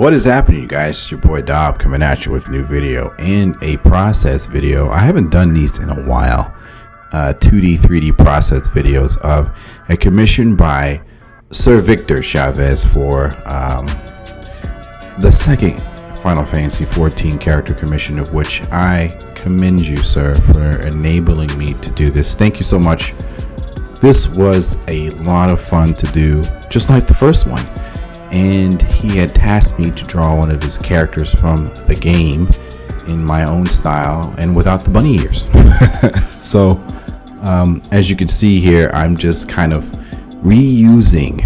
What is happening, you guys? It's your boy LDAWB coming at you with a new video and a process video. I haven't done these in a while. 2D, 3D process videos of a commission by Sir Victor Chavez for the second Final Fantasy XIV character commission, of which I commend you, sir, for enabling me to do this. Thank you so much. This was a lot of fun to do, just like the first one. And he had tasked me to draw one of his characters from the game in my own style and without the bunny ears. So as you can see here, I'm just kind of reusing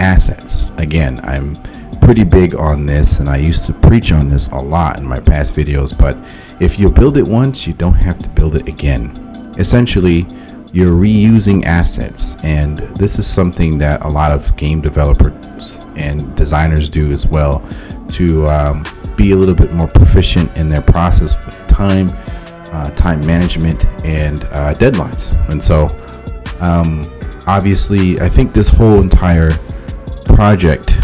assets. Again, I'm pretty big on this, and I used to preach on this a lot in my past videos, but if you build it once, you don't have to build it again. Essentially, you're reusing assets, and this is something that a lot of game developers and designers do as well, to be a little bit more proficient in their process with time management and deadlines. And so obviously I think this whole entire project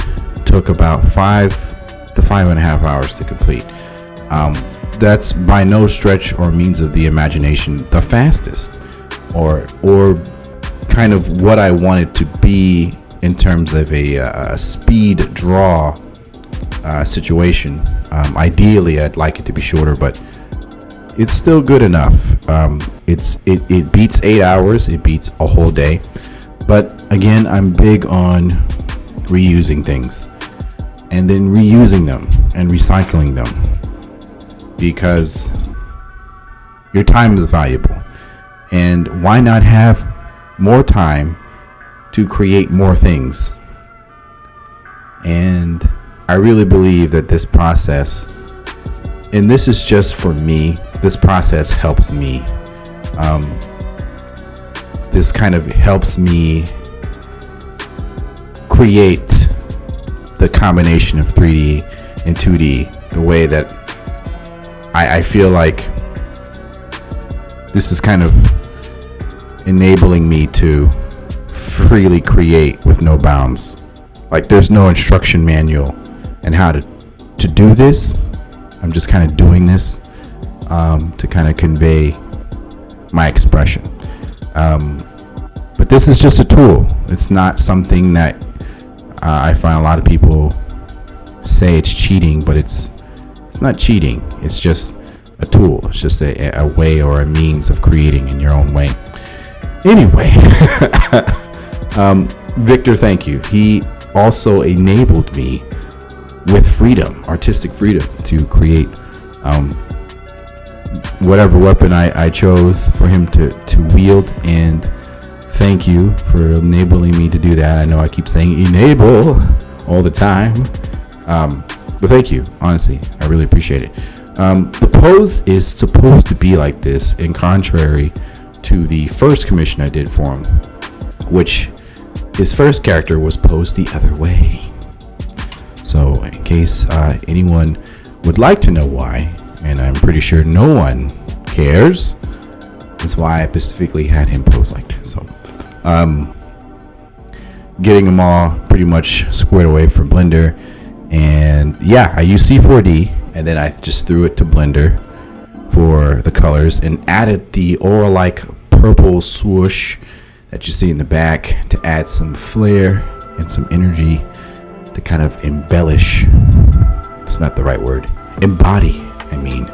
took about 5 to 5.5 hours to complete. That's by no stretch or means of the imagination the fastest, or kind of what I wanted to be in terms of a speed draw situation. Ideally, I'd like it to be shorter, but it's still good enough. It beats 8 hours. It beats a whole day. But again, I'm big on reusing things and then reusing them and recycling them, because your time is valuable. And why not have more time to create more things? And I really believe that this process, and this is just for me, this process helps me. This kind of helps me create the combination of 3D and 2D the way that I feel like this is kind of enabling me to freely create with no bounds. Like, there's no instruction manual and how to do this. I'm just kind of doing this to kind of convey my expression. But this is just a tool. It's not something that I find a lot of people say it's cheating, but it's not cheating. It's just a tool. It's just a way or a means of creating in your own way. Anyway, Victor, thank you. He also enabled me with freedom, artistic freedom, to create whatever weapon I chose for him to wield. And thank you for enabling me to do that. I know I keep saying enable all the time, but thank you. Honestly, I really appreciate it. The pose is supposed to be like this, in contrary to the first commission I did for him, which his first character was posed the other way. So in case anyone would like to know why, and I'm pretty sure no one cares, that's why I specifically had him pose like that. So getting them all pretty much squared away from Blender, and yeah, I used C4D, and then I just threw it to Blender for the colors and added the aura-like purple swoosh that you see in the back to add some flair and some energy to kind of embellish. It's not the right word. Embody, I mean,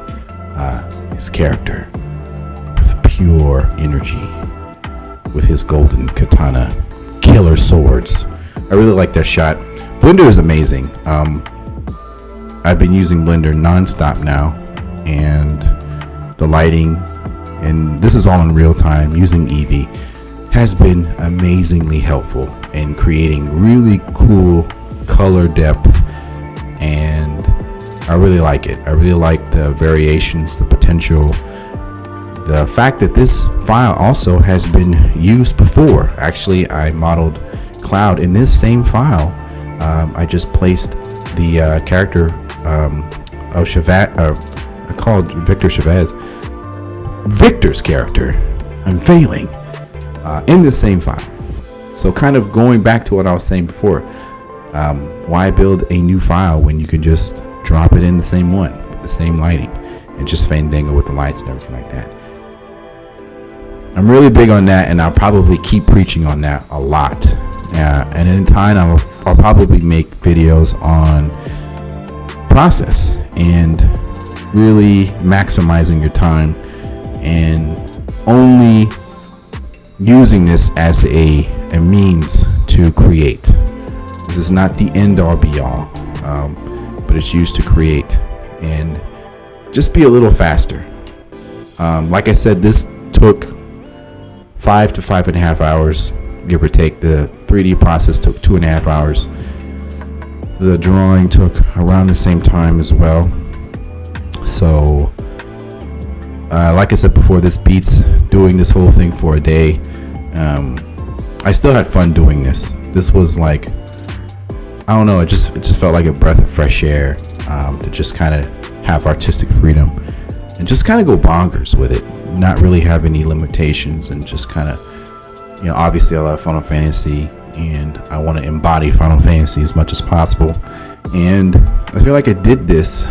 his character with pure energy, with his golden katana killer swords. I really like that shot. Blender is amazing. I've been using Blender non-stop now, and the lighting, and this is all in real time using Eevee, has been amazingly helpful in creating really cool color depth, and I really like it. I really like the variations, the potential, the fact that this file also has been used before. Actually, I modeled Cloud in this same file. I just placed the character of Chavez, I called Victor Chavez, Victor's character, I'm failing, in the same file. So kind of going back to what I was saying before, Why build a new file when you can just drop it in the same one with the same lighting and just fandangle with the lights and everything like that? I'm really big on that, and I'll probably keep preaching on that a lot. And in time, I'll probably make videos on process and really maximizing your time and only using this as a means to create. This is not the end all be all, but it's used to create and just be a little faster. Like I said, this took 5 to 5.5 hours, give or take. The 3D process took 2.5 hours. The drawing took around the same time as well. So like I said before, this beats doing this whole thing for a day. I still had fun doing this. This was like, I don't know, it just felt like a breath of fresh air, to just kind of have artistic freedom and just kind of go bonkers with it, not really have any limitations, and just kind of, you know, obviously I love Final Fantasy and I want to embody Final Fantasy as much as possible, and I feel like I did this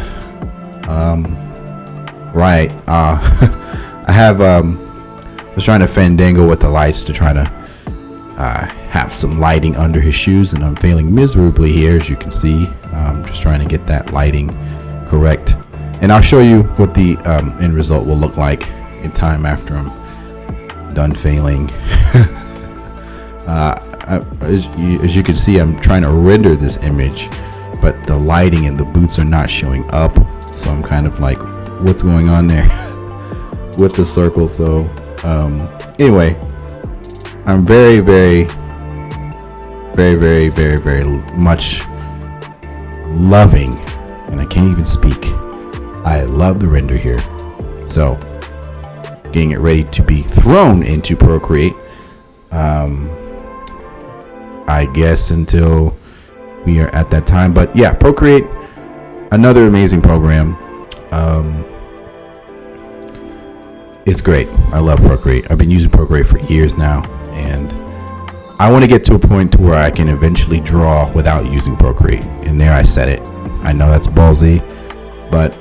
right. I was trying to fandangle with the lights to try to have some lighting under his shoes, and I'm failing miserably here, as you can see. I'm just trying to get that lighting correct, and I'll show you what the end result will look like in time after I'm done failing. As you can see, I'm trying to render this image, but the lighting and the boots are not showing up, so I'm kind of like, what's going on there with the circle? So anyway, I'm very much loving, and I can't even speak. I love the render here. So getting it ready to be thrown into Procreate, I guess, until we are at that time. But yeah, Procreate, another amazing program. It's great. I love Procreate. I've been using Procreate for years now, and I want to get to a point to where I can eventually draw without using Procreate. And there, I said it. I know that's ballsy, but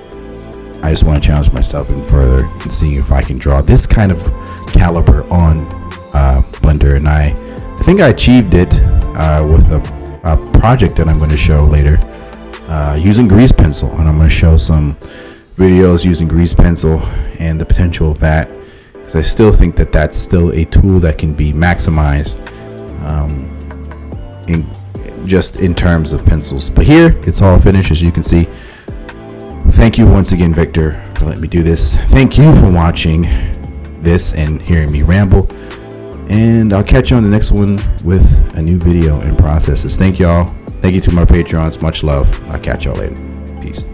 I just want to challenge myself even further and see if I can draw this kind of caliber on Blender. And I think I achieved it with a project that I'm going to show later, using grease pencil, and I'm going to show some videos using grease pencil and the potential of that, because I still think that that's still a tool that can be maximized in terms of pencils. But here it's all finished, as you can see. Thank you once again, Victor, for letting me do this. Thank you for watching this and hearing me ramble, and I'll catch you on the next one with a new video and processes. Thank y'all. Thank you to my Patreons. Much love. I'll catch y'all later. Peace.